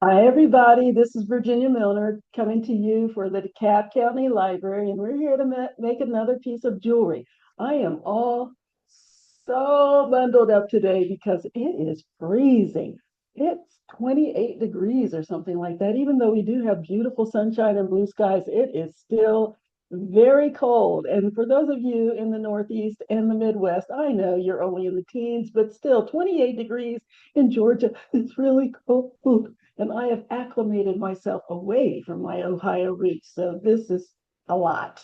Hi, everybody. This is Virginia Milner coming to you for the DeKalb County Library, and we're here to make another piece of jewelry. I am all so bundled up today because it is freezing. It's 28 degrees or something like that. Even though we do have beautiful sunshine and blue skies, it is still very cold. And for those of you in the Northeast and the Midwest, I know you're only in the teens, but still 28 degrees in Georgia is really cold, and I have acclimated myself away from my Ohio roots. So this is a lot.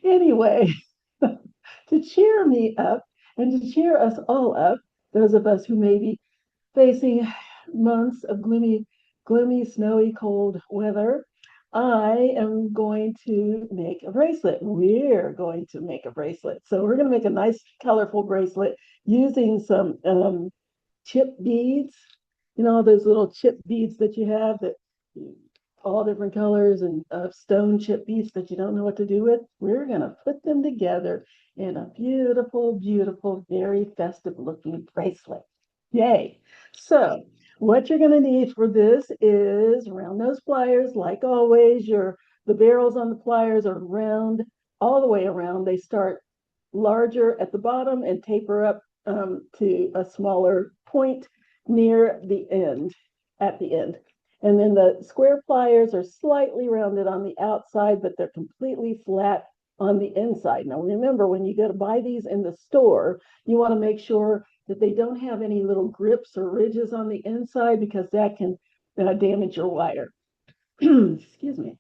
Anyway, to cheer me up and to cheer us all up, those of us who may be facing months of gloomy, snowy, cold weather, I am going to make a bracelet. We're going to make a bracelet. So we're going to make a nice, colorful bracelet using some chip beads, those little chip beads that you have that all different colors and stone chip beads that you don't know what to do with. We're going to put them together in a beautiful, beautiful, very festive looking bracelet. Yay. So what you're going to need for this is round nose pliers. Like always, the barrels on the pliers are round all the way around. They start larger at the bottom and taper up to a smaller point near the end, at the end. And then the square pliers are slightly rounded on the outside, but they're completely flat on the inside. Now, remember, when you go to buy these in the store, you want to make sure that they don't have any little grips or ridges on the inside because that can damage your wire. Excuse me.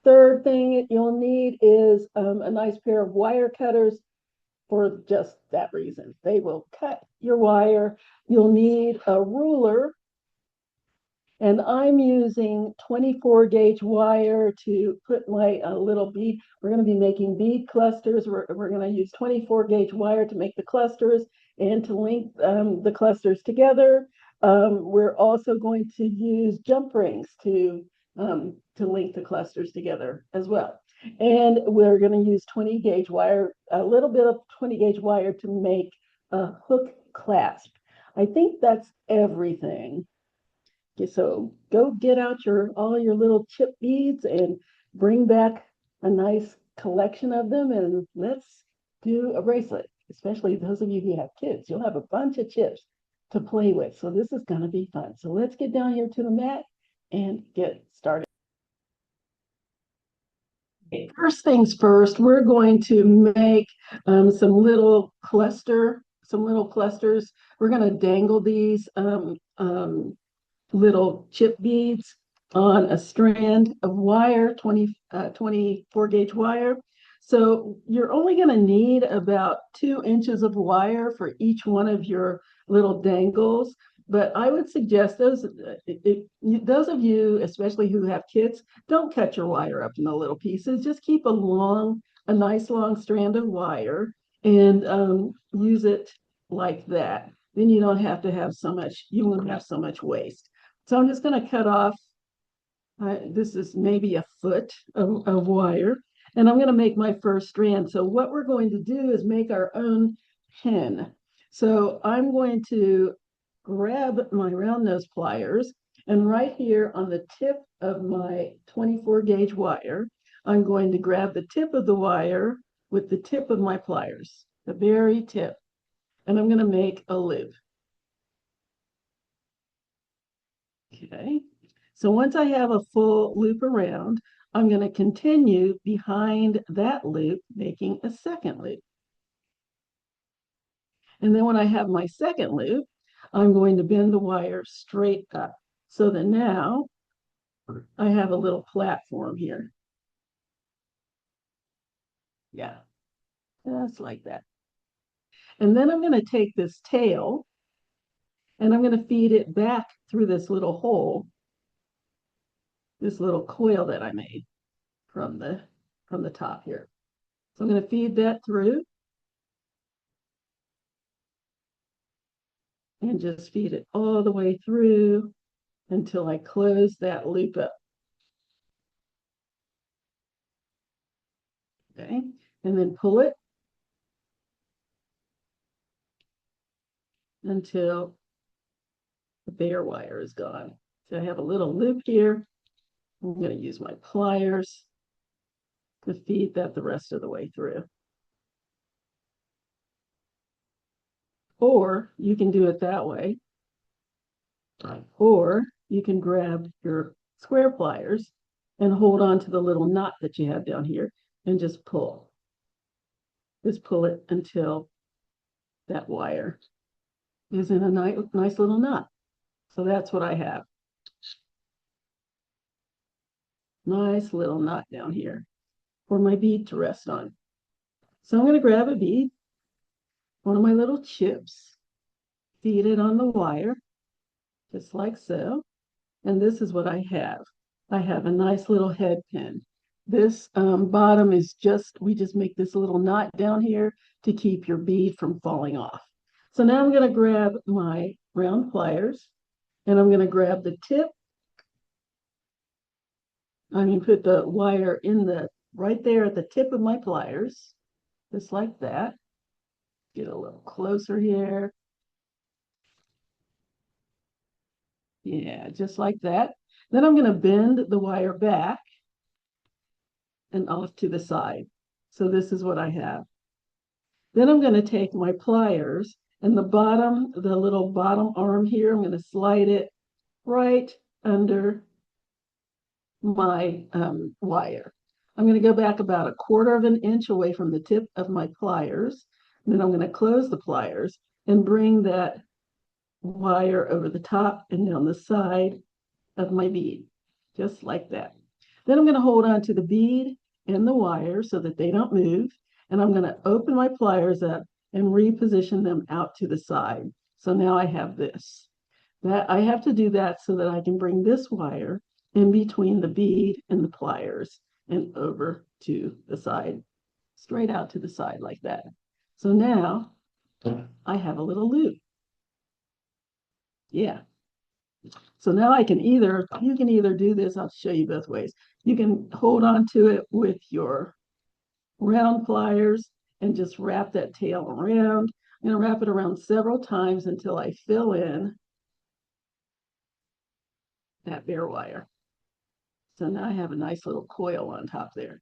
Third thing you'll need is a nice pair of wire cutters for just that reason. They will cut your wire. You'll need a ruler, and I'm using 24 gauge wire to put my little bead. We're going to be making bead clusters. We're going to use 24 gauge wire to make the clusters and to link the clusters together. We're also going to use jump rings to link the clusters together as well. And we're going to use 20 gauge wire, a little bit of 20 gauge wire to make a hook clasp. I think that's everything. Okay, so go get out all your little chip beads and bring back a nice collection of them, and let's do a bracelet, especially those of you who have kids. You'll have a bunch of chips to play with. So this is going to be fun. So let's get down here to the mat and get started. First things first, we're going to make some little clusters. We're going to dangle these little chip beads on a strand of wire, 24 gauge wire. So you're only going to need about 2 inches of wire for each one of your little dangles. But I would suggest those of you, especially who have kids, don't cut your wire up into little pieces. Just keep a nice long strand of wire and use it like that. Then you don't have to have so much, you won't have so much waste. So I'm just going to cut off, this is maybe a foot of wire, and I'm going to make my first strand. So what we're going to do is make our own pin. So I'm going to grab my round nose pliers, and right here on the tip of my 24 gauge wire, I'm going to grab the tip of the wire with the tip of my pliers, the very tip, and I'm going to make a loop. Okay, so once I have a full loop around, I'm going to continue behind that loop, making a second loop. And then when I have my second loop, I'm going to bend the wire straight up so that now I have a little platform here. Yeah, just like that. And then I'm going to take this tail and I'm going to feed it back through this little hole, this little coil that I made from the top here. So I'm going to feed that through and just feed it all the way through until I close that loop up. Okay, and then pull it until the bare wire is gone. So I have a little loop here. I'm going to use my pliers to feed that the rest of the way through. Or you can do it that way. Or you can grab your square pliers and hold on to the little knot that you have down here and just pull. Just pull it until that wire is in a nice little knot. So that's what I have. Nice little knot down here for my bead to rest on. So I'm going to grab a bead, one of my little chips, feed it on the wire, just like so. And this is what I have. I have a nice little head pin. This bottom is we just make this little knot down here to keep your bead from falling off. So now I'm going to grab my round pliers and I'm going to grab the tip. I'm going to put the wire in right there at the tip of my pliers, just like that. Get a little closer here. Yeah, just like that. Then I'm going to bend the wire back and off to the side. So this is what I have. Then I'm going to take my pliers and the little bottom arm here, I'm going to slide it right under my wire. I'm going to go back about a quarter of an inch away from the tip of my pliers. And then I'm going to close the pliers and bring that wire over the top and down the side of my bead, just like that. Then I'm going to hold on to the bead and the wire so that they don't move. And I'm going to open my pliers up and reposition them out to the side. So now I have this. That I have to do that so that I can bring this wire in between the bead and the pliers and over to the side, straight out to the side like that. So now I have a little loop. Yeah. So now you can either do this, I'll show you both ways. You can hold on to it with your round pliers and just wrap that tail around. I'm going to wrap it around several times until I fill in that bare wire. So now I have a nice little coil on top there.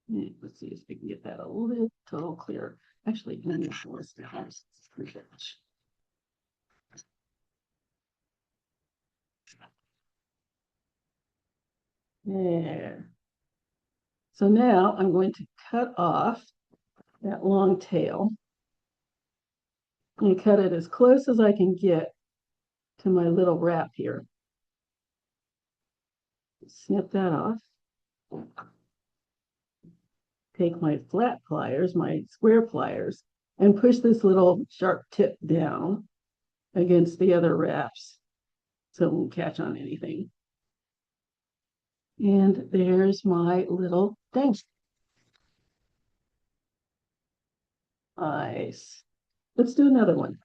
Let's see if we can get that a little clearer. Actually, let me force the house. There. So now I'm going to cut off that long tail and cut it as close as I can get to my little wrap here. Snip that off. Take my flat pliers, my square pliers, and push this little sharp tip down against the other wraps so it won't catch on anything. And there's my little thing. Nice. Let's do another one.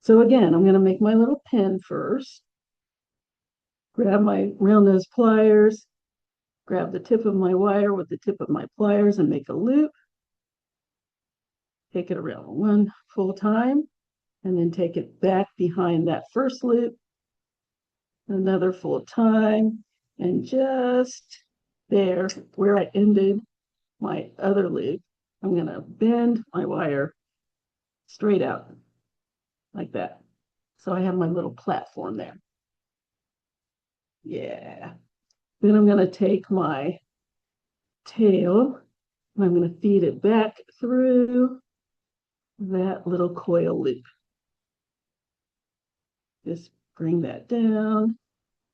So again, I'm going to make my little pin first. Grab my round nose pliers, grab the tip of my wire with the tip of my pliers and make a loop. Take it around one full time and then take it back behind that first loop, another full time, and just there where I ended my other loop, I'm going to bend my wire straight out like that. So I have my little platform there. Yeah. Then I'm going to take my tail and I'm going to feed it back through that little coil loop. Just bring that down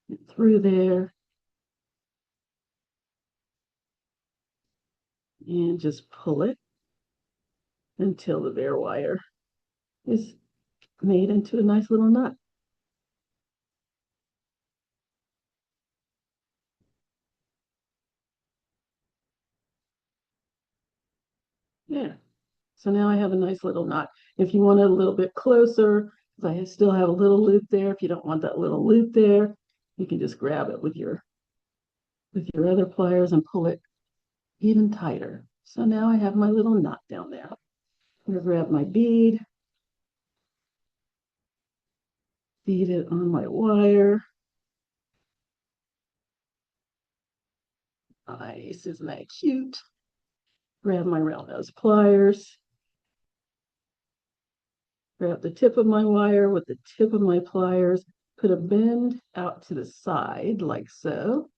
and through there and just pull it until the bare wire is made into a nice little knot. Yeah. So now I have a nice little knot. If you want it a little bit closer, because I still have a little loop there, if you don't want that little loop there, you can just grab it with your other pliers and pull it even tighter. So now I have my little knot down there. I'm going to grab my bead bead it on my wire. Nice, isn't that cute? Grab my round nose pliers. Grab the tip of my wire with the tip of my pliers. Put a bend out to the side like so.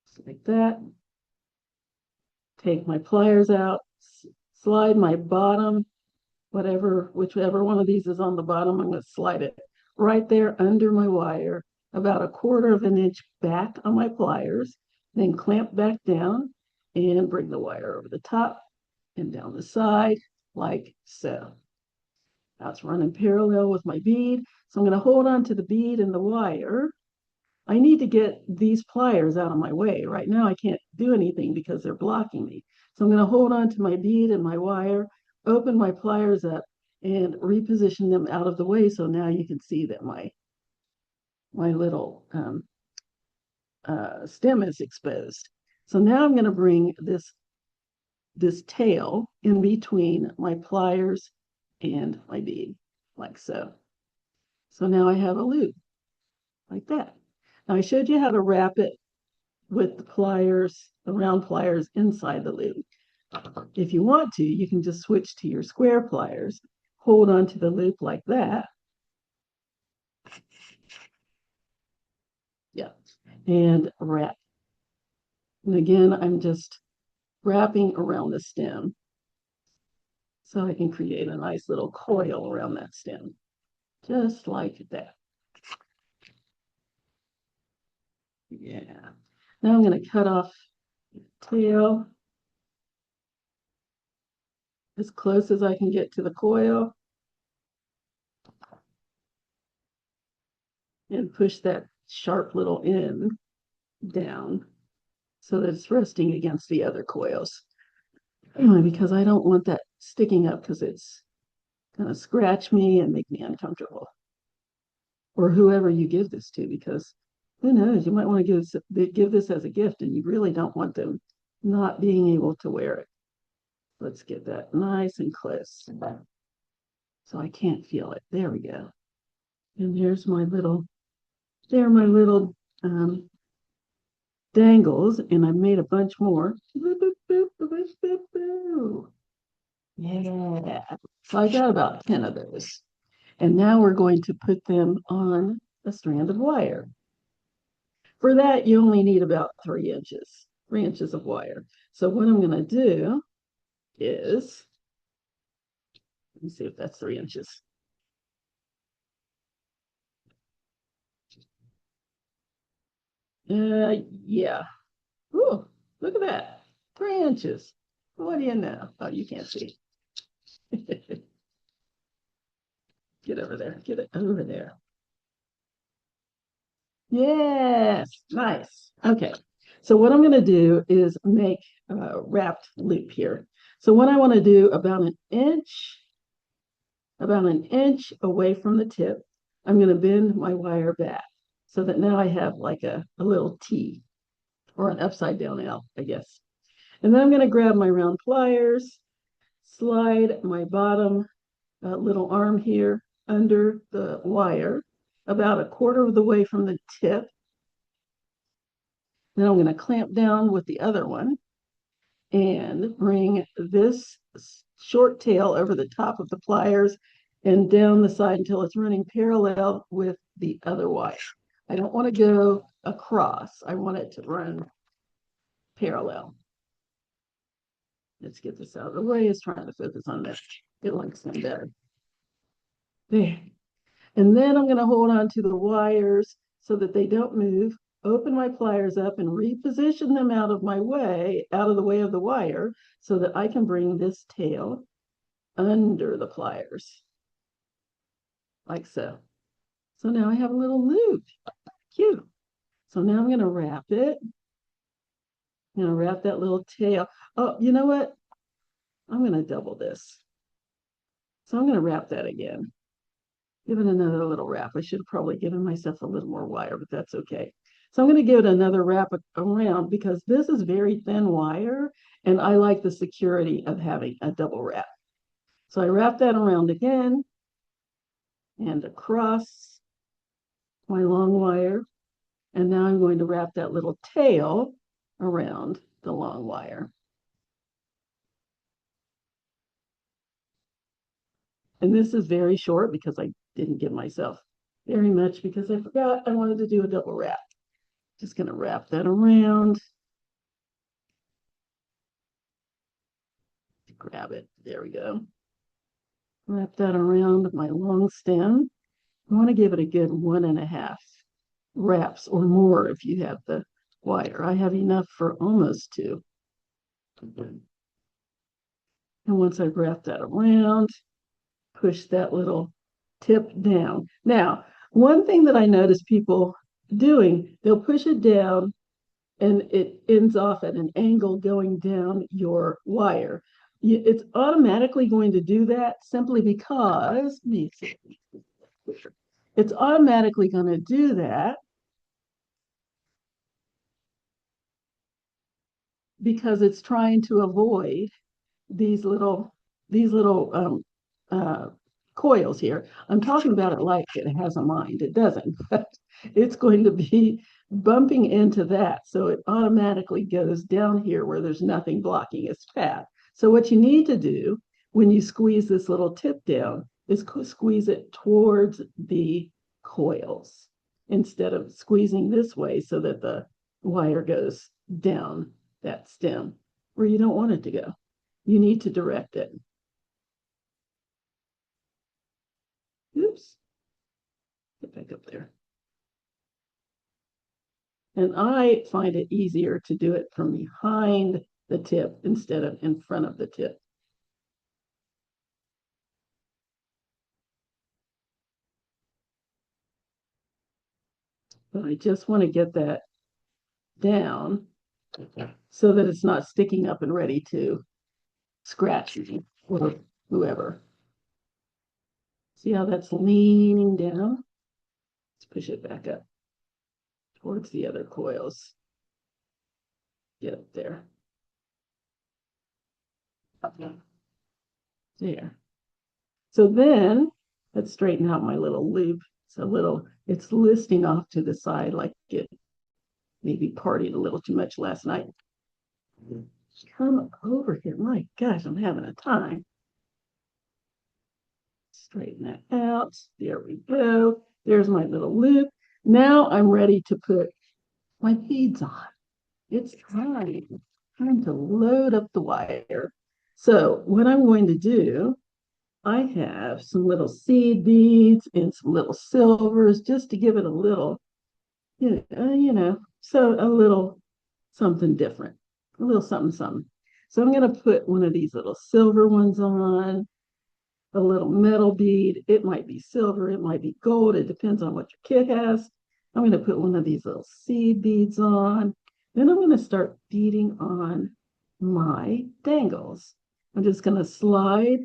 Just like that. Take my pliers out. Slide my bottom, whichever one of these is on the bottom, I'm going to slide it right there under my wire, about 1/4 of an inch back on my pliers, then clamp back down and bring the wire over the top and down the side like so. Now it's running parallel with my bead. So I'm going to hold on to the bead and the wire. I need to get these pliers out of my way. Right now I can't do anything because they're blocking me. So I'm going to hold on to my bead and my wire, open my pliers up, and reposition them out of the way. So now you can see that my little stem is exposed. So now I'm going to bring this tail in between my pliers and my bead, like so. So now I have a loop, like that. Now I showed you how to wrap it with the pliers, the round pliers inside the loop. If you want to, you can just switch to your square pliers, hold onto the loop like that. Yeah, and wrap. And again, I'm just wrapping around the stem so I can create a nice little coil around that stem, just like that. Yeah. Now I'm going to cut off the tail as close as I can get to the coil and push that sharp little end down so that it's resting against the other coils. Because I don't want that sticking up because it's going to scratch me and make me uncomfortable. Or whoever you give this to, because who knows, you might want to give this as a gift and you really don't want them not being able to wear it. Let's get that nice and close so I can't feel it. There we go. And here's my little, dangles, and I've made a bunch more. Yeah. So I got about 10 of those. And now we're going to put them on a strand of wire. For that, you only need about 3 inches of wire. So what I'm going to do is, let me see if that's 3 inches. Yeah. Ooh, look at that. 3 inches. What do you know? Oh, you can't see. Get over there. Get it over there. Yes, nice. Okay. So what I'm going to do is make a wrapped loop here. So what I want to do about an inch away from the tip, I'm going to bend my wire back so that now I have like a little T or an upside down L, I guess. And then I'm going to grab my round pliers, slide my bottom little arm here under the wire about 1/4 of the way from the tip. Then I'm going to clamp down with the other one and bring this short tail over the top of the pliers and down the side until it's running parallel with the other wire. I don't want to go across. I want it to run parallel. Let's get this out of the way. It's trying to focus on this. It likes them better. There. And then I'm going to hold on to the wires so that they don't move, open my pliers up and reposition them out of the way of the wire so that I can bring this tail under the pliers, like so. So now I have a little loop. Cute. So now I'm going to wrap it. I'm going to wrap that little tail. Oh, you know what? I'm going to double this. So I'm going to wrap that again. Give it another little wrap. I should have probably given myself a little more wire, but that's okay. So I'm going to give it another wrap around because this is very thin wire and I like the security of having a double wrap. So I wrap that around again. and across my long wire. And now I'm going to wrap that little tail around the long wire. And this is very short because I didn't give myself very much because I forgot I wanted to do a double wrap. Just going to wrap that around. Grab it. There we go. Wrap that around my long stem. I want to give it a good 1.5 wraps or more if you have the wire. I have enough for almost 2. And once I've wrapped that around, push that little tip down. Now, one thing that I notice people doing, they'll push it down and it ends off at an angle going down your wire. It's automatically going to do that simply because it's automatically going to do that because it's trying to avoid these little uh, coils here. I'm talking about it like it has a mind. It doesn't, but it's going to be bumping into that. So it automatically goes down here where there's nothing blocking its path. So what you need to do when you squeeze this little tip down is squeeze it towards the coils instead of squeezing this way so that the wire goes down that stem where you don't want it to go. You need to direct it. Oops. Get back up there. And I find it easier to do it from behind the tip instead of in front of the tip. But I just want to get that down so that it's not sticking up and ready to scratch me or whoever. See how that's leaning down? Let's push it back up towards the other coils. Get up there. There. So then let's straighten out my little loop. It's listing off to the side like it maybe partied a little too much last night. Come over here. My gosh, I'm having a time. Straighten that out. There we go. There's my little loop. Now I'm ready to put my beads on. It's time to load up the wire. So what I'm going to do, I have some little seed beads and some little silvers just to give it a little, so a little something different, a little something, something. So I'm going to put one of these little silver ones on, a little metal bead. It might be silver, it might be gold. It depends on what your kit has. I'm going to put one of these little seed beads on. Then I'm going to start beading on my dangles. I'm just going to slide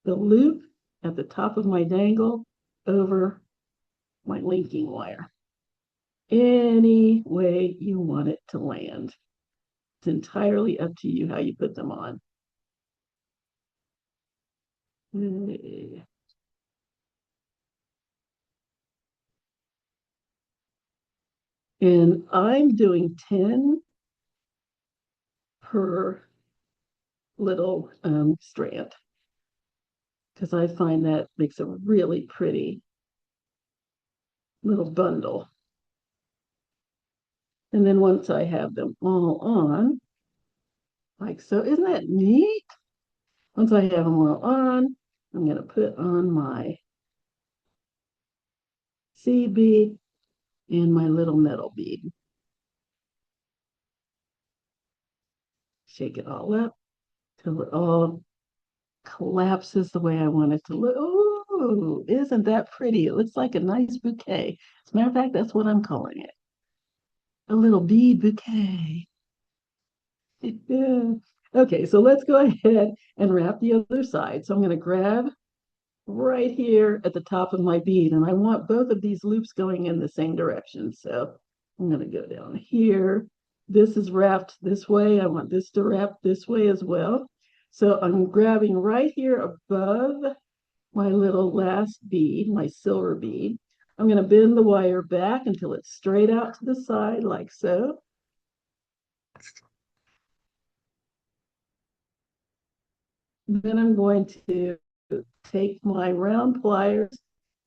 the loop at the top of my dangle over my linking wire. Any way you want it to land. It's entirely up to you how you put them on. And I'm doing 10 per little strand because I find that makes a really pretty little bundle. And then once I have them all on, like so, isn't that neat? Once I have them all on, I'm going to put on my seed bead and my little metal bead. Shake it all up till it all collapses the way I want it to look. Oh, isn't that pretty? It looks like a nice bouquet. As a matter of fact, that's what I'm calling it. A little bead bouquet. Yeah. Okay, so let's go ahead and wrap the other side. So I'm going to grab right here at the top of my bead, and I want both of these loops going in the same direction. So I'm going to go down here. This is wrapped this way. I want this to wrap this way as well. So I'm grabbing right here above my little last bead, my silver bead. I'm going to bend the wire back until it's straight out to the side like so. Then I'm going to take my round pliers,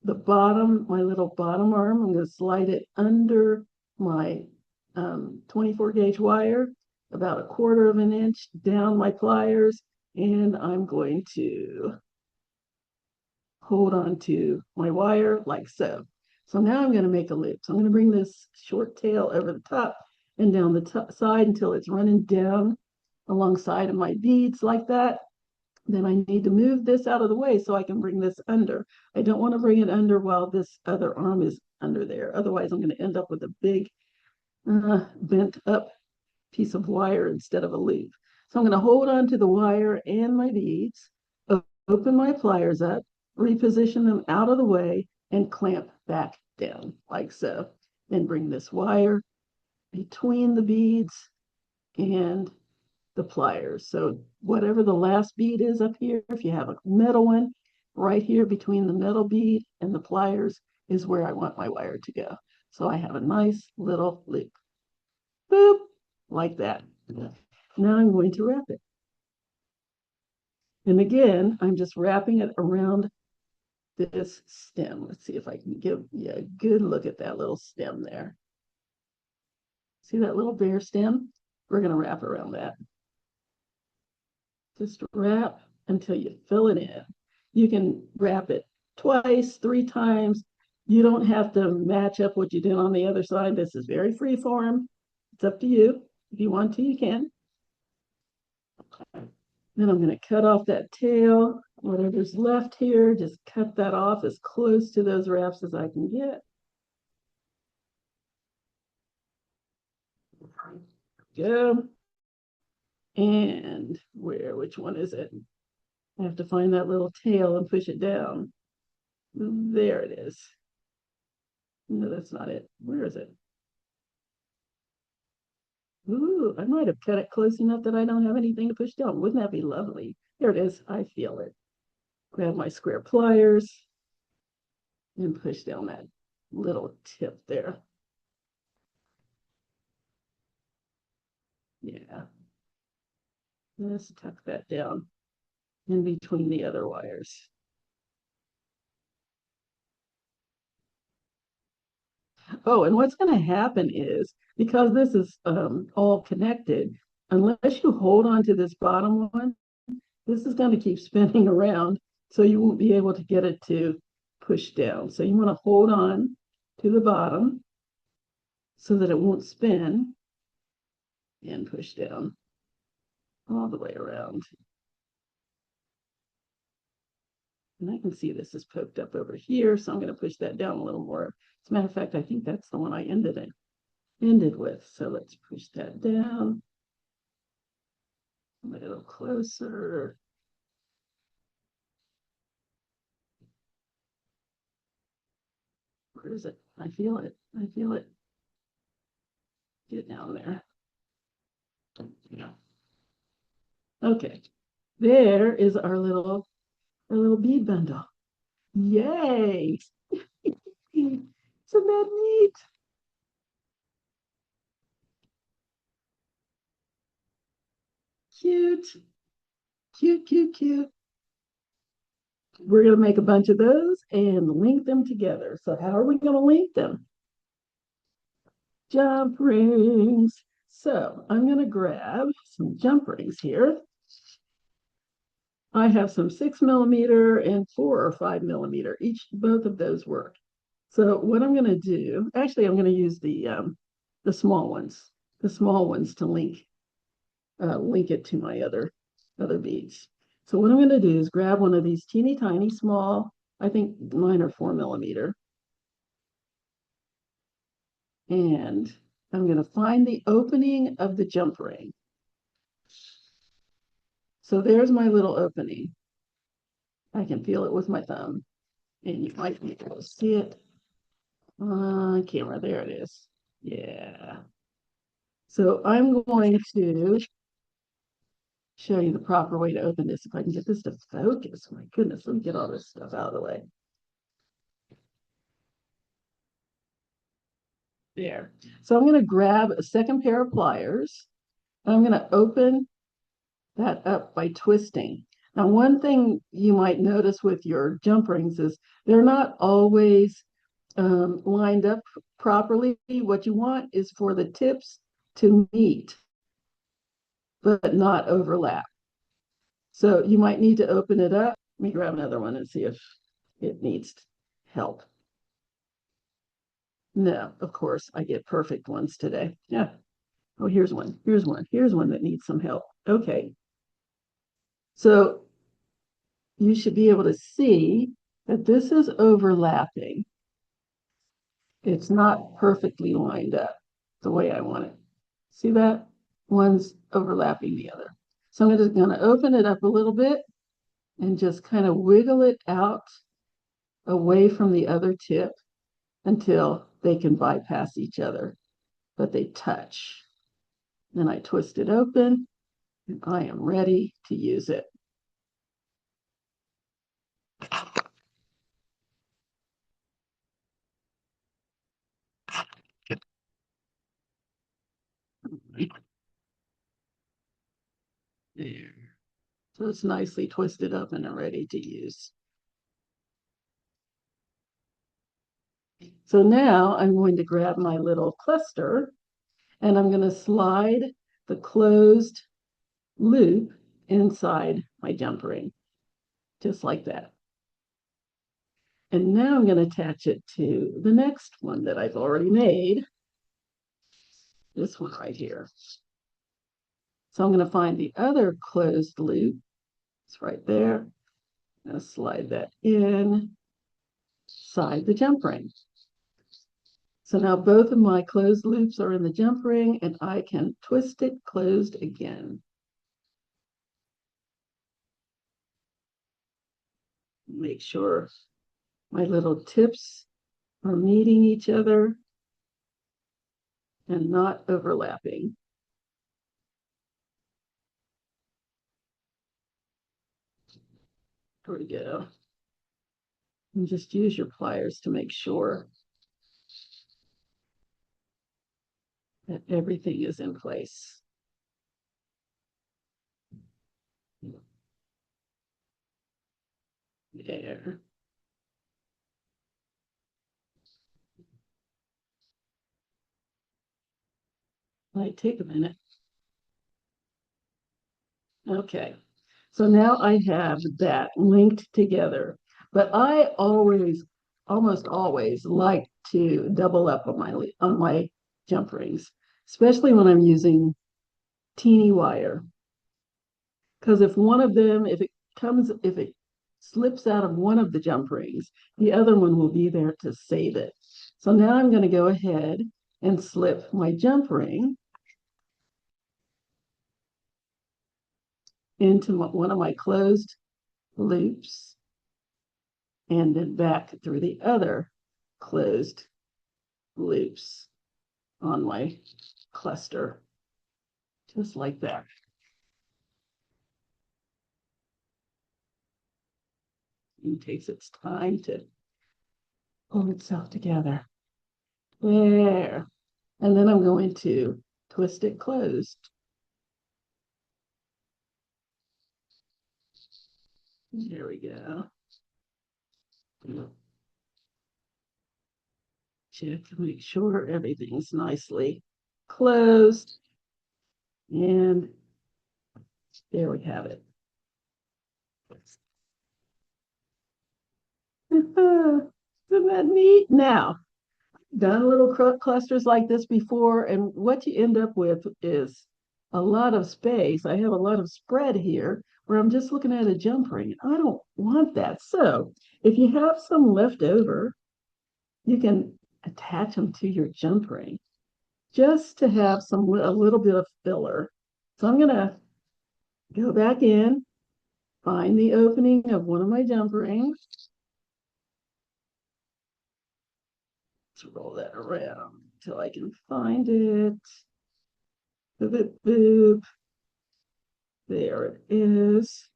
the bottom, my little bottom arm, I'm going to slide it under my 24 gauge wire, about a quarter of an inch down my pliers, and I'm going to hold on to my wire like so. So now I'm going to make a loop. So I'm going to bring this short tail over the top and down the side until it's running down alongside of my beads like that. Then I need to move this out of the way so I can bring this under. I don't want to bring it under while this other arm is under there. Otherwise, I'm going to end up with a big bent up piece of wire instead of a loop. So I'm going to hold on to the wire and my beads, open my pliers up, reposition them out of the way, and clamp back down like so. Then bring this wire between the beads and the pliers. So whatever the last bead is up here, if you have a metal one, right here between the metal bead and the pliers is where I want my wire to go. So I have a nice little loop. Boop, like that. Now I'm going to wrap it. And again, I'm just wrapping it around this stem. Let's see if I can give you a good look at that little stem there. See that little bare stem? We're going to wrap around that. Just wrap until you fill it in. You can wrap it twice, 3 times. You don't have to match up what you did on the other side. This is very free form. It's up to you. If you want to, you can. Then I'm going to cut off that tail. Whatever's left here, just cut that off as close to those wraps as I can get. Go. And which one is it? I have to find that little tail and push it down. There it is. No, that's not it. Where is it? Ooh, I might have cut it close enough that I don't have anything to push down. Wouldn't that be lovely? There it is. I feel it. Grab my square pliers and push down that little tip there. Yeah. Let's tuck that down in between the other wires. Oh, and what's going to happen is because this is all connected, unless you hold on to this bottom one, this is going to keep spinning around, so you won't be able to get it to push down. So you want to hold on to the bottom so that it won't spin and push down all the way around. And I can see this is poked up over here, so I'm going to push that down a little more. As a matter of fact, I think that's the one I ended with. So let's push that down a little closer. Where is it? I feel it. I feel it. Get down there. Yeah. Okay. There is our little bead bundle. Yay! Isn't that neat? Cute. Cute, cute, cute. We're going to make a bunch of those and link them together. So how are we going to link them? Jump rings. So I'm going to grab some jump rings here. I have some 6mm and 4 or 5mm. Both of those work. So what I'm going to do, actually, I'm going to use the small ones to link it to my other beads. So what I'm going to do is grab one of these teeny tiny small, I think mine are 4mm, and I'm going to find the opening of the jump ring. So there's my little opening. I can feel it with my thumb, and you might be able to see it on camera. There it is. Yeah. So I'm going to show you the proper way to open this. If I can get this to focus. My goodness, let me get all this stuff out of the way. There. So I'm going to grab a second pair of pliers. I'm going to open that up by twisting. Now, one thing you might notice with your jump rings is they're not always lined up properly. What you want is for the tips to meet, but not overlap. So you might need to open it up. Let me grab another one and see if it needs help. No, of course, I get perfect ones today. Yeah. Oh, here's one. Here's one. Here's one that needs some help. Okay. So you should be able to see that this is overlapping. It's not perfectly lined up the way I want it. See that? One's overlapping the other. So I'm just going to open it up a little bit and just kind of wiggle it out away from the other tip until they can bypass each other, but they touch. Then I twist it open and I am ready to use it. There. So it's nicely twisted up and ready to use. So now I'm going to grab my little cluster and I'm going to slide the closed loop inside my jump ring, just like that. And now I'm going to attach it to the next one that I've already made, this one right here. So I'm going to find the other closed loop. It's right there. I'm going to slide that inside the jump ring. So now both of my closed loops are in the jump ring and I can twist it closed again. Make sure my little tips are meeting each other and not overlapping. There we go. And just use your pliers to make sure that everything is in place. There. Might take a minute. Okay. So now I have that linked together, but I almost always like to double up on my jump rings, especially when I'm using teeny wire. Because if it slips out of one of the jump rings, the other one will be there to save it. So now I'm going to go ahead and slip my jump ring into one of my closed loops and then back through the other closed loops on my cluster, just like that. It takes its time to pull itself together. There. And then I'm going to twist it closed. There we go. Check to make sure everything's nicely closed. And there we have it. Isn't that neat? Now, done little clusters like this before, and what you end up with is a lot of space. I have a lot of spread here where I'm just looking at a jump ring. I don't want that. So if you have some left over, you can attach them to your jump ring just to have a little bit of filler. So I'm gonna go back in, find the opening of one of my jump rings. Let's roll that around until I can find it. Boop, boop, boop. There it is.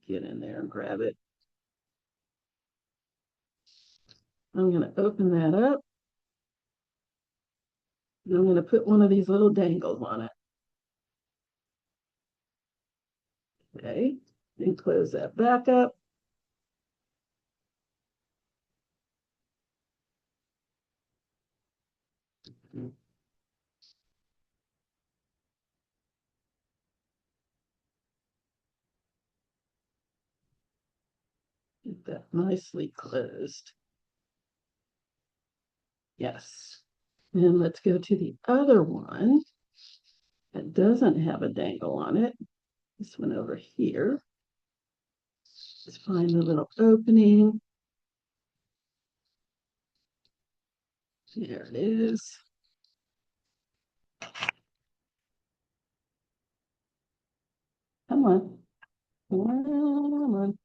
Get in there and grab it. I'm going to open that up. And I'm going to put one of these little dangles on it. Okay, and close that back up. Get that nicely closed. Yes. And let's go to the other one that doesn't have a dangle on it. This one over here. Let's find the little opening. There it is. Come on. Come on.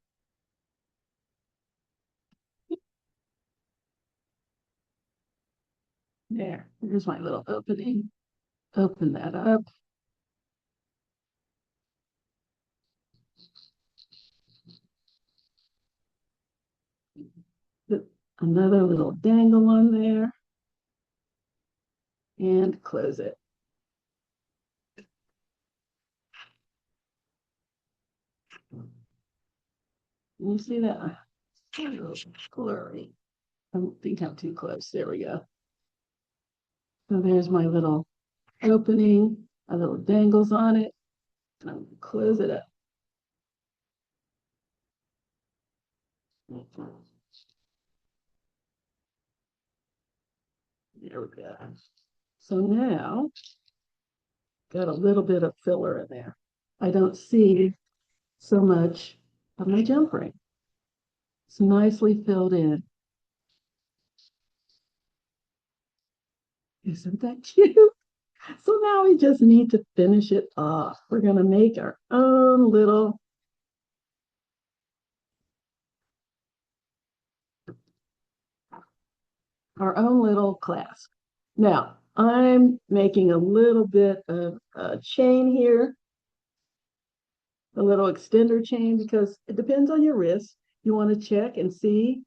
There. Here's my little opening. Open that up. Put another little dangle on there. And close it. You see that? A little blurry. I don't think I'm too close. There we go. So there's my little opening, a little dangles on it, and I'm gonna close it up. There we go. So now, got a little bit of filler in there. I don't see so much of my jump ring. It's nicely filled in. Isn't that cute? So now we just need to finish it off. We're gonna make our own little clasp. Now, I'm making a little bit of a chain here, a little extender chain, because it depends on your wrist. You want to check and see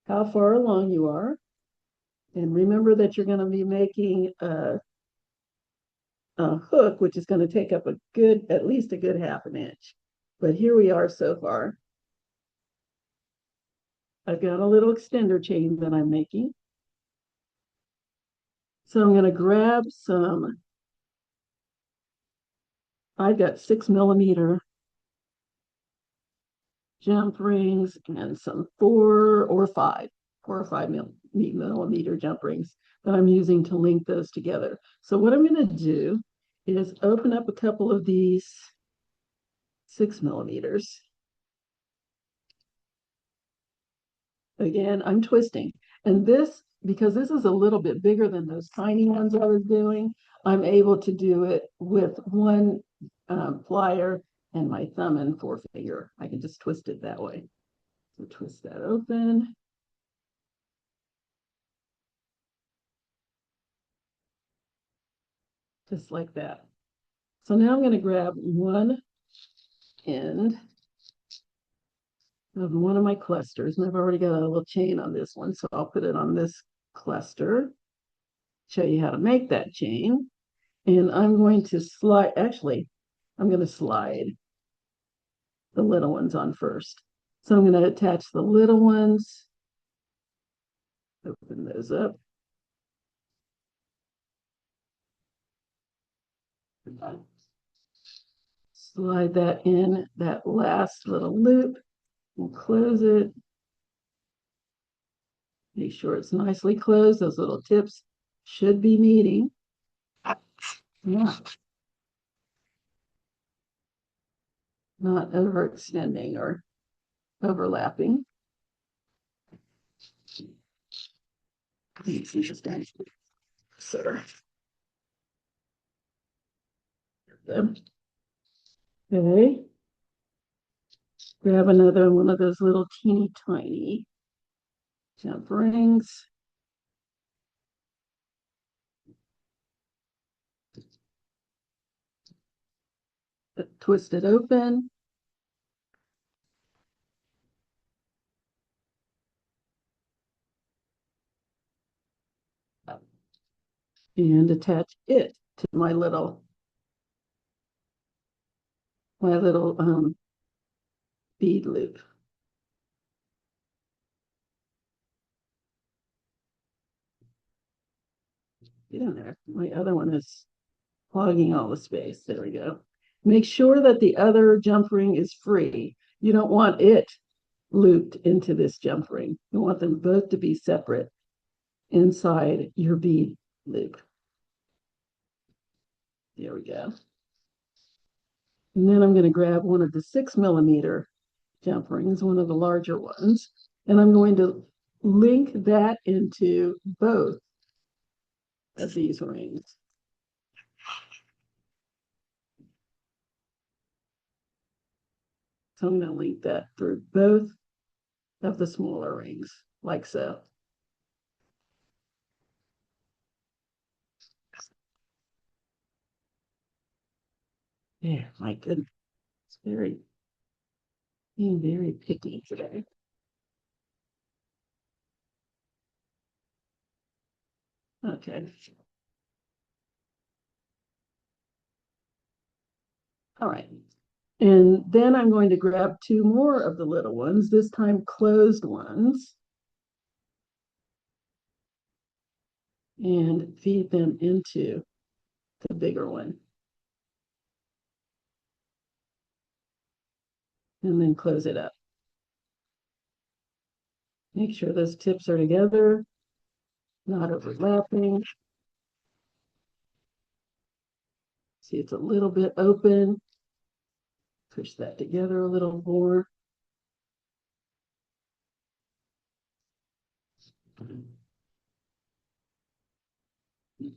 how far along you are. And remember that you're going to be making a hook, which is going to take up at least a good half an inch. But here we are so far. I've got a little extender chain that I'm making. So I'm going to grab I've got 6mm jump rings and some 4 or 5 millimeter jump rings that I'm using to link those together. So what I'm going to do is open up a couple of these 6mm. Again, I'm twisting. And this, because this is a little bit bigger than those tiny ones I was doing, I'm able to do it with one plier and my thumb and forefinger. I can just twist it that way. So twist that open. Just like that. So now I'm going to grab one end of one of my clusters, and I've already got a little chain on this one, so I'll put it on this cluster, show you how to make that chain. And I'm going to slide, actually, I'm going to slide the little ones on first. So I'm going to attach the little ones, open those up. Slide that in that last little loop. We'll close it. Make sure it's nicely closed. Those little tips should be meeting. Not overextending or overlapping. Sir. Okay. Grab another one of those little teeny tiny jump rings. twist it open. And attach it to my little bead loop. Get in there. My other one is clogging all the space. There we go. Make sure that the other jump ring is free. You don't want it looped into this jump ring. You want them both to be separate inside your bead loop. There we go. And then I'm going to grab one of the 6mm jump rings, one of the larger ones, and I'm going to link that into both of these rings. So I'm going to link that through both of the smaller rings, like so. Yeah, my goodness, it's being very picky today. Okay. All right. And then I'm going to grab two more of the little ones, this time closed ones, and feed them into the bigger one. And then close it up. Make sure those tips are together, not overlapping. See, it's a little bit open. Push that together a little more.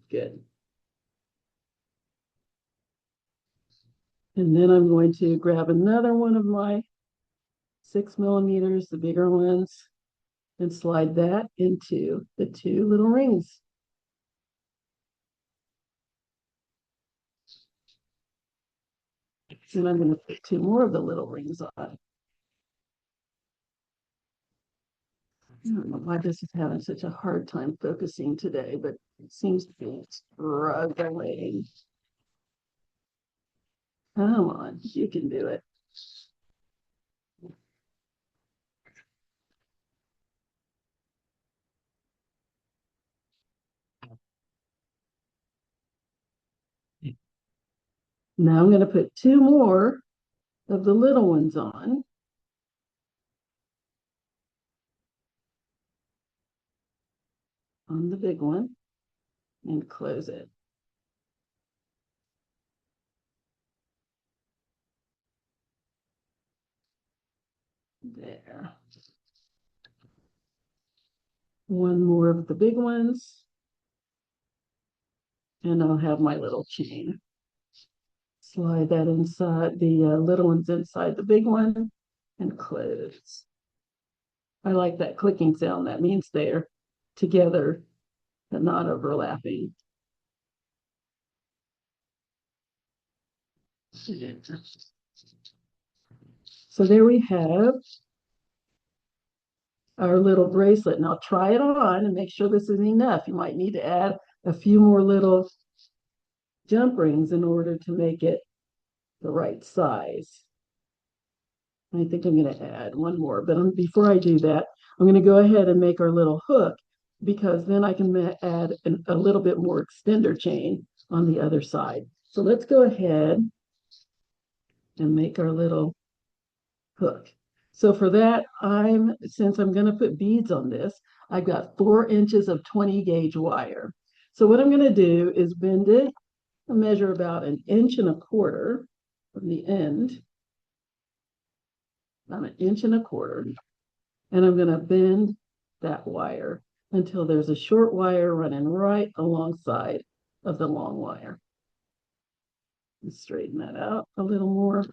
Good. And then I'm going to grab another one of my 6mm, the bigger ones, and slide that into the two little rings. And I'm going to put two more of the little rings on. I don't know why this is having such a hard time focusing today, but it seems to be struggling. Come on, you can do it. Now I'm going to put two more of the little ones on. On the big one and close it. There. One more of the big ones. And I'll have my little chain. Slide that inside, the little ones inside the big one, and close. I like that clicking sound. That means they're together but not overlapping. So there we have our little bracelet. Now try it on and make sure this is enough. You might need to add a few more little jump rings in order to make it the right size. I think I'm going to add one more, but before I do that, I'm going to go ahead and make our little hook, because then I can add a little bit more extender chain on the other side. So let's go ahead and make our little hook. So for that, since I'm going to put beads on this, I've got 4 inches of 20 gauge wire. So what I'm going to do is bend it and measure about 1.25 inches from the end, about 1.25 inches, and I'm going to bend that wire until there's a short wire running right alongside of the long wire. Let's straighten that out a little more.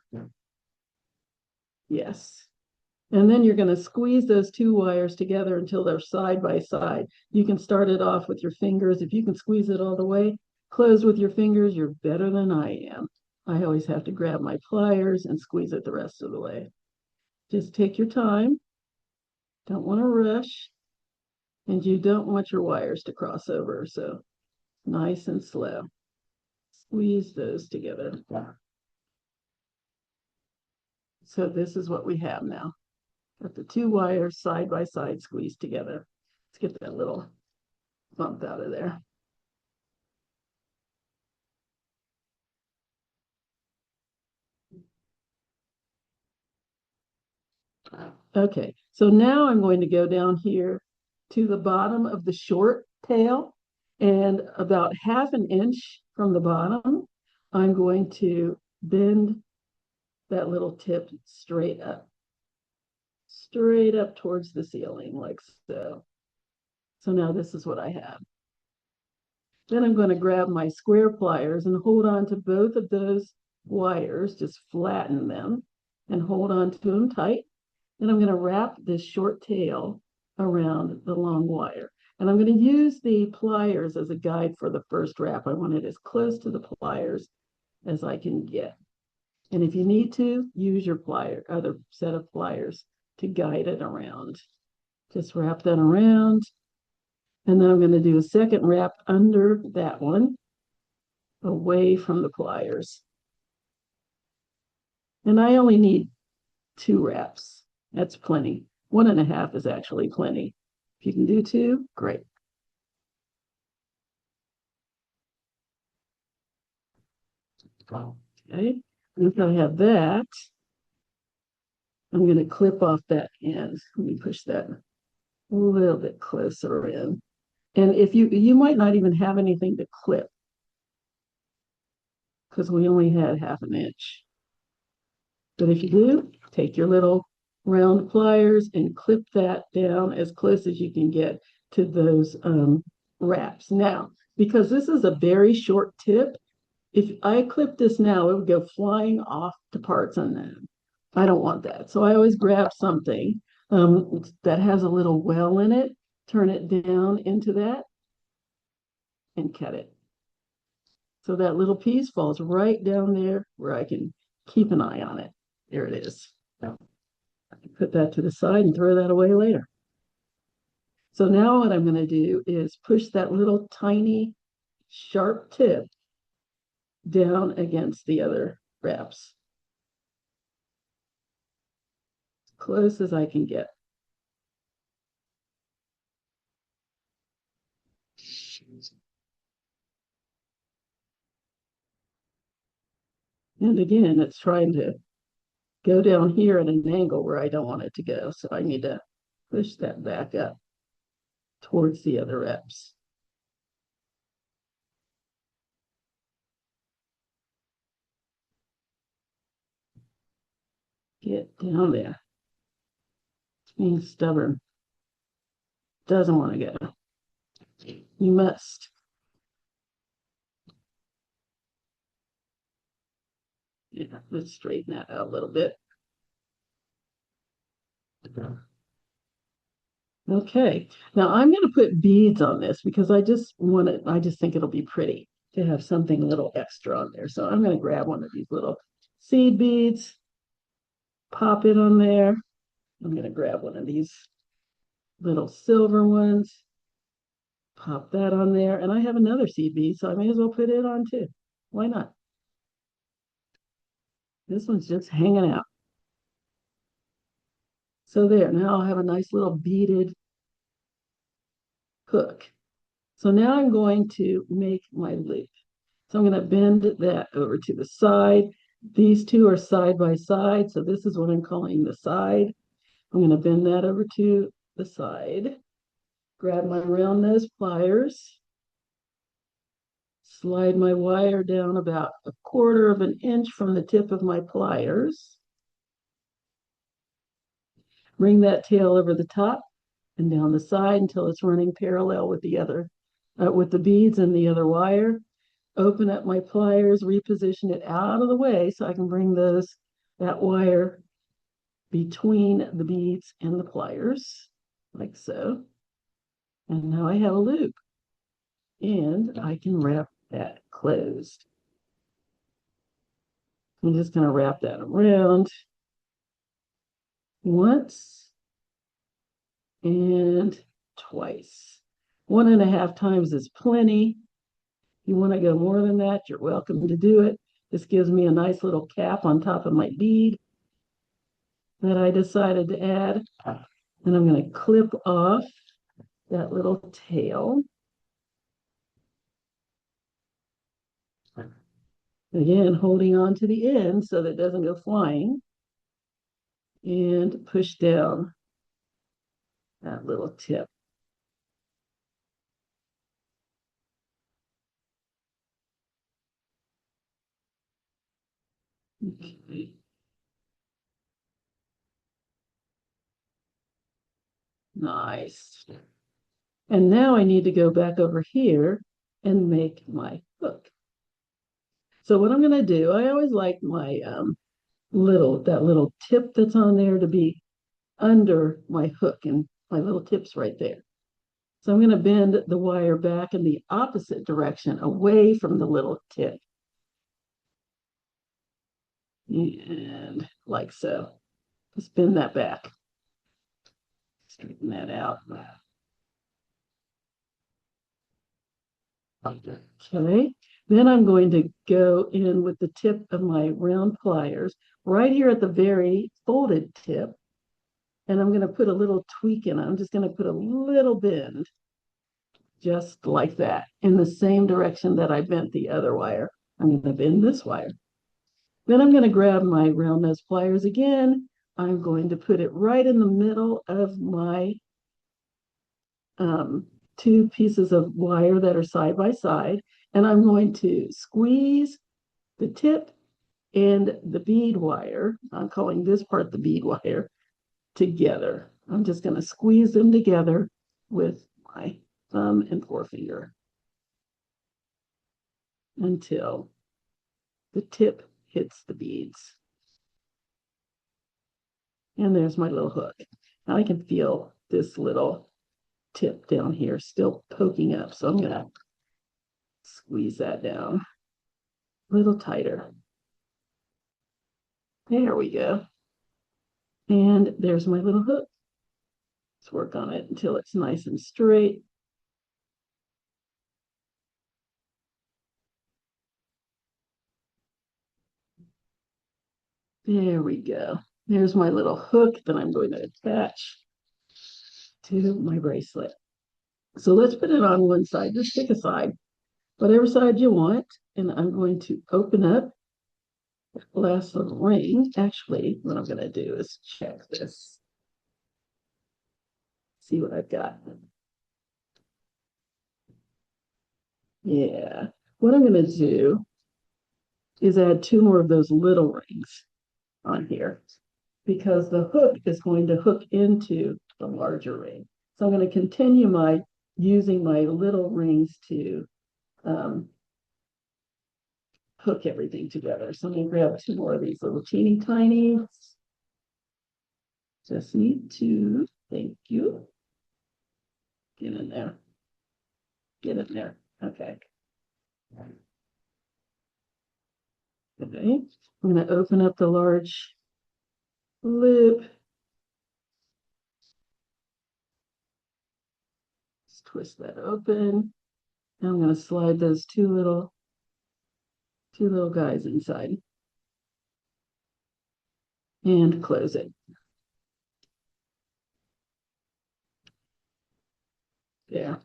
Yes. And then you're going to squeeze those two wires together until they're side by side. You can start it off with your fingers. If you can squeeze it all the way closed with your fingers, you're better than I am. I always have to grab my pliers and squeeze it the rest of the way. Just take your time. Don't want to rush. And you don't want your wires to cross over. So nice and slow. Squeeze those together. So this is what we have now. Got the two wires side by side squeezed together. Let's get that little bump out of there. Okay, so now I'm going to go down here to the bottom of the short tail, and about 1/2 inch from the bottom, I'm going to bend that little tip straight up towards the ceiling, like so. So now this is what I have. Then I'm going to grab my square pliers and hold on to both of those wires, just flatten them and hold on to them tight. Then I'm going to wrap this short tail around the long wire. And I'm going to use the pliers as a guide for the first wrap. I want it as close to the pliers as I can get. And if you need to, use your other set of pliers to guide it around. Just wrap that around. And then I'm going to do a second wrap under that one, away from the pliers. And I only need 2 wraps. That's plenty. 1.5 is actually plenty. If you can do 2, great. Okay, once I have that, I'm going to clip off that end. Let me push that a little bit closer in. And if you might not even have anything to clip because we only had 1/2 inch. But if you do, take your little round pliers and clip that down as close as you can get to those wraps. Now, because this is a very short tip, if I clip this now, it would go flying off to parts on that. I don't want that. So I always grab something that has a little well in it, turn it down into that, and cut it. So that little piece falls right down there where I can keep an eye on it. There it is. I can put that to the side and throw that away later. So now what I'm going to do is push that little tiny sharp tip down against the other wraps. As close as I can get. And again, it's trying to go down here at an angle where I don't want it to go. So I need to push that back up towards the other wraps. Get down there. It's being stubborn. Doesn't want to go. You must. Yeah, let's straighten that out a little bit. Okay, now I'm going to put beads on this because I just think it'll be pretty to have something a little extra on there. So I'm going to grab one of these little seed beads, pop it on there. I'm going to grab one of these little silver ones, pop that on there. And I have another seed bead, so I may as well put it on too. Why not? This one's just hanging out. So there, now I'll have a nice little beaded hook. So now I'm going to make my loop. So I'm going to bend that over to the side. These two are side by side, so this is what I'm calling the side. I'm going to bend that over to the side. Grab my round nose pliers. Slide my wire down about 1/4 inch from the tip of my pliers. Bring that tail over the top and down the side until it's running parallel with with the beads and the other wire. Open up my pliers, reposition it out of the way so I can bring that wire between the beads and the pliers, like so. And now I have a loop. And I can wrap that closed. I'm just going to wrap that around once and twice. 1.5 times is plenty. If you want to go more than that, you're welcome to do it. This gives me a nice little cap on top of my bead that I decided to add. And I'm going to clip off that little tail. Again, holding on to the end so that it doesn't go flying. And push down that little tip. Okay. Nice. And now I need to go back over here and make my hook. So what I'm going to do, I always like my that little tip that's on there to be under my hook, and my little tip's right there. So I'm going to bend the wire back in the opposite direction, away from the little tip. And like so. Just bend that back. Straighten that out. Okay. Then I'm going to go in with the tip of my round pliers right here at the very folded tip. And I'm going to put a little tweak in it. I'm just going to put a little bend, just like that, in the same direction that I bent the other wire. I'm going to bend this wire. Then I'm going to grab my round nose pliers again. I'm going to put it right in the middle of my two pieces of wire that are side by side, and I'm going to squeeze the tip and the bead wire. I'm calling this part the bead wire together. I'm just going to squeeze them together with my thumb and forefinger until the tip hits the beads. And there's my little hook. Now I can feel this little tip down here still poking up. So I'm going to squeeze that down a little tighter. There we go. And there's my little hook. Let's work on it until it's nice and straight. There we go. There's my little hook that I'm going to attach to my bracelet. So let's put it on one side. Just pick a side, whatever side you want. And I'm going to open up the last little ring. Actually, what I'm going to do is check this. See what I've got. Yeah. What I'm going to do is add 2 more of those little rings on here, because the hook is going to hook into the larger ring. So I'm going to continue using my little rings to hook everything together. So I'm going to grab 2 more of these little teeny tiny. Just need to, thank you. Get in there. Get in there. Okay. Okay. I'm going to open up the large loop. Just twist that open. Now I'm going to slide those two little guys inside and close it. There.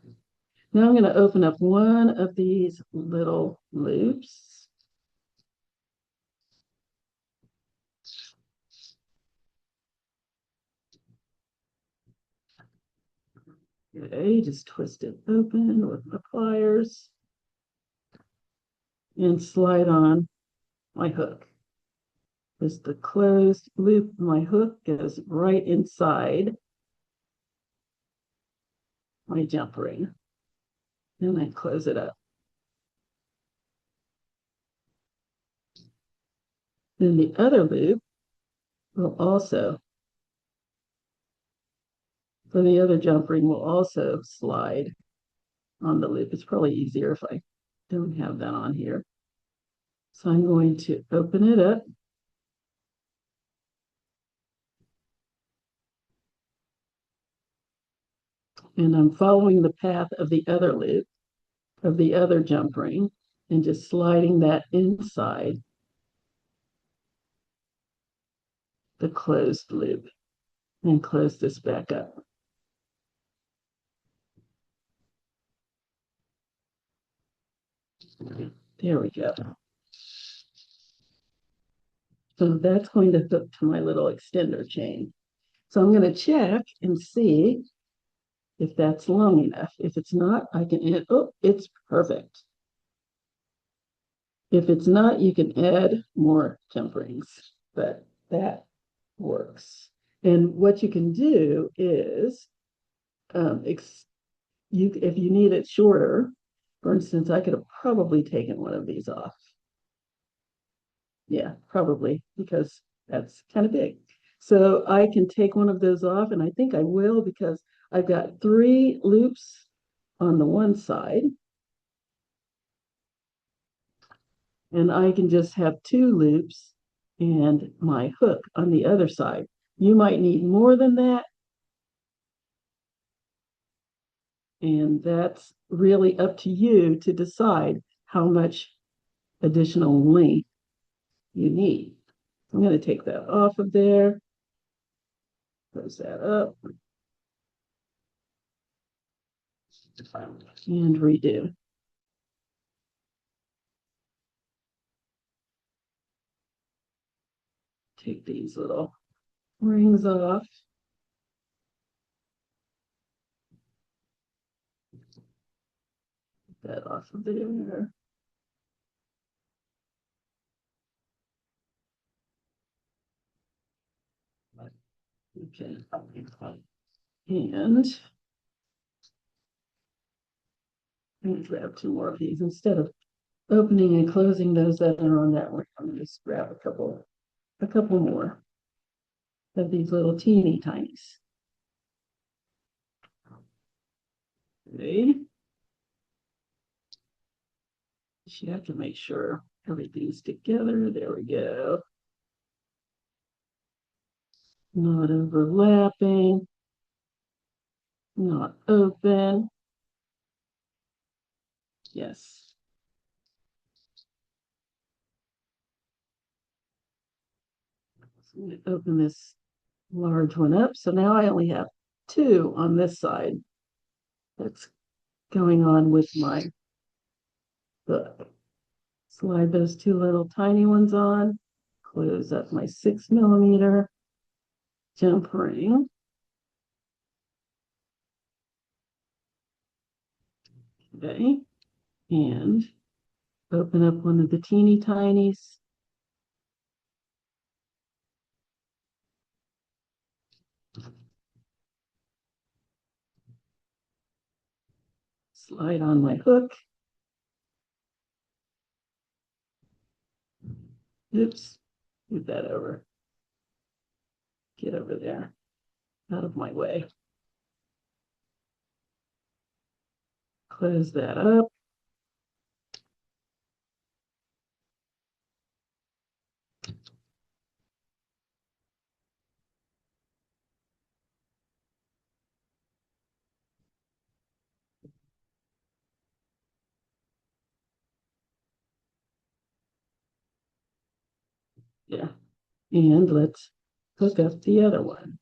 Now I'm going to open up one of these little loops. Okay, just twist it open with the pliers and slide on my hook. Just the closed loop, my hook goes right inside my jump ring. And I close it up. Then the other loop will also, for the other jump ring, will also slide on the loop. It's probably easier if I don't have that on here. So I'm going to open it up. And I'm following the path of the other loop, of the other jump ring, and just sliding that inside the closed loop and close this back up. There we go. So that's going to hook to my little extender chain. So I'm going to check and see if that's long enough. If it's not, I can add, oh, it's perfect. If it's not, you can add more jump rings, but that works. And what you can do is, if you need it shorter, for instance, I could have probably taken one of these off. Yeah, probably, because that's kind of big. So I can take one of those off, and I think I will because I've got 3 loops on the one side, and I can just have 2 loops and my hook on the other side. You might need more than that, and that's really up to you to decide how much additional length you need. I'm going to take that off of there, close that up, and redo. Take these little rings off. That off of there. Okay. And I'm going to grab 2 more of these instead of opening and closing those that are on that one. I'm going to just grab a couple more of these little teeny tinies. Okay. You have to make sure everything's together. There we go. Not overlapping, not open. Yes. So I'm going to open this large one up. So now I only have 2 on this side. That's going on with my hook. Slide those 2 little tiny ones on. Close up my 6mm jump ring. Okay. And open up one of the teeny tinies. Slide on my hook. Oops, move that over. Get over there, out of my way. Close that up. Yeah, and let's hook up the other one.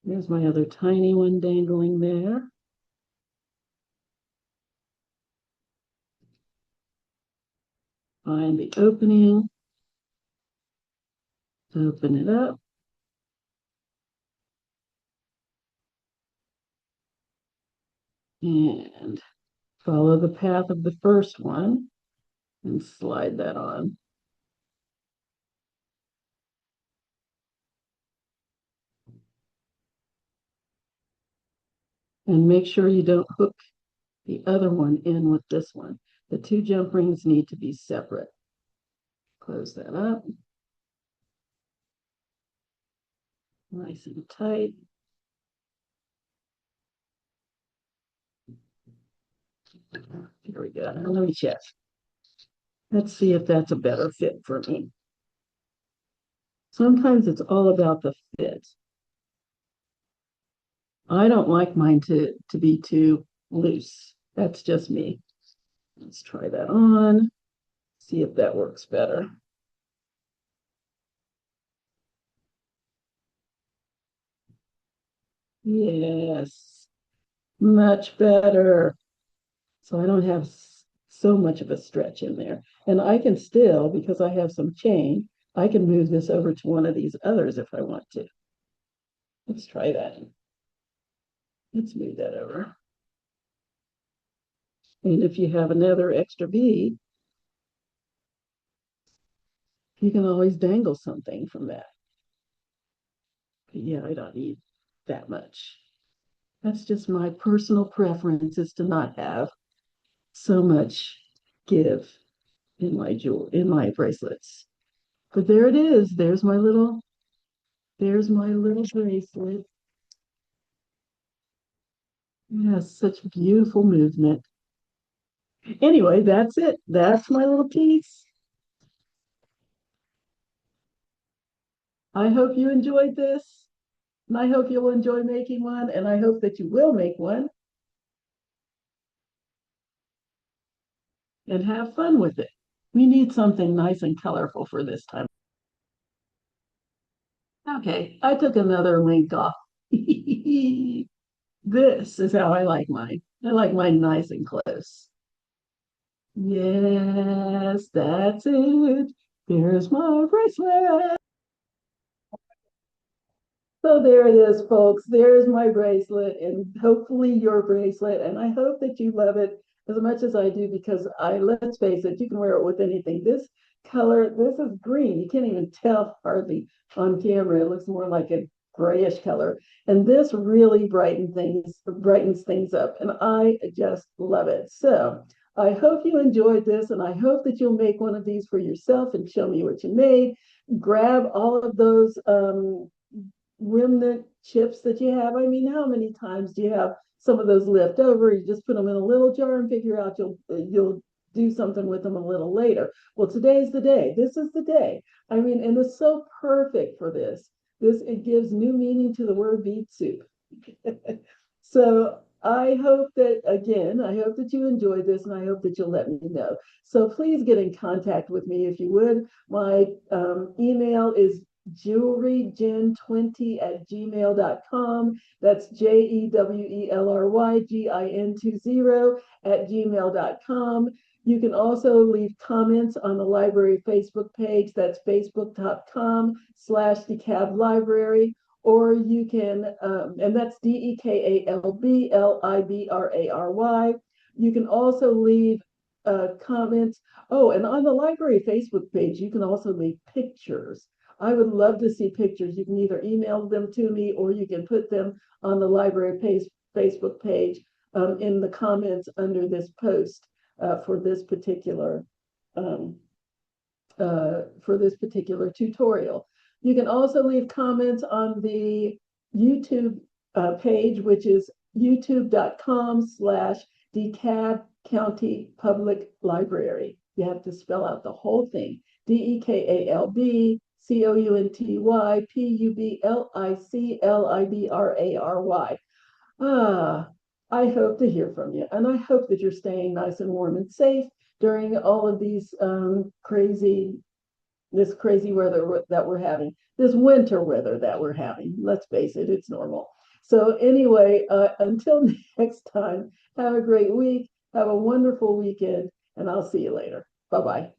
There's my other tiny one dangling there. Find the opening, open it up. And follow the path of the first one and slide that on. And make sure you don't hook the other one in with this one. The 2 jump rings need to be separate. Close that up. Nice and tight. Here we go. Now let me check. Let's see if that's a better fit for me. Sometimes it's all about the fit. I don't like mine to be too loose. That's just me. Let's try that on, see if that works better. Yes, much better. So I don't have so much of a stretch in there. And I can still, because I have some chain, I can move this over to one of these others if I want to. Let's try that. Let's move that over. And if you have another extra bead, you can always dangle something from that. But yeah, I don't need that much. That's just my personal preference is to not have so much give in my bracelets. But there it is. There's my little bracelet. Yes, such beautiful movement. Anyway, that's it. That's my little piece. I hope you enjoyed this. And I hope you'll enjoy making one. And I hope that you will make one and have fun with it. We need something nice and colorful for this time. Okay, I took another link off. This is how I like mine. I like mine nice and close. Yes, that's it. There's my bracelet. So there it is, folks. There's my bracelet and hopefully your bracelet. And I hope that you love it as much as I do because let's face it, you can wear it with anything. This color, this is green. You can't even tell hardly on camera. It looks more like a grayish color. And this really brightens things up. And I just love it. So I hope you enjoyed this and I hope that you'll make one of these for yourself and show me what you made. Grab all of those remnant chips that you have. I mean, how many times do you have some of those left over? You just put them in a little jar and figure out you'll do something with them a little later. Well, today's the day. This is the day. I mean, and it's so perfect for this. It gives new meaning to the word beet soup. So I hope that you enjoyed this and I hope that you'll let me know. So please get in contact with me if you would. My email is jewelrygin20@gmail.com. That's JEWELRYGIN20@gmail.com. You can also leave comments on the library Facebook page. That's facebook.com/DeKalb Library. Or you can, and that's DeKalb Library. You can also leave comments. Oh, and on the library Facebook page, you can also leave pictures. I would love to see pictures. You can either email them to me or you can put them on the library page, Facebook page in the comments under this post for this particular um, tutorial. You can also leave comments on the YouTube page, which is youtube.com/DeKalb County Public Library. You have to spell out the whole thing. DeKalb Ah, I hope to hear from you, and I hope that you're staying nice and warm and safe during all of these this crazy weather that we're having, this winter weather that we're having. Let's face it, it's normal. So anyway, until next time, have a great week, have a wonderful weekend, and I'll see you later. Bye-bye.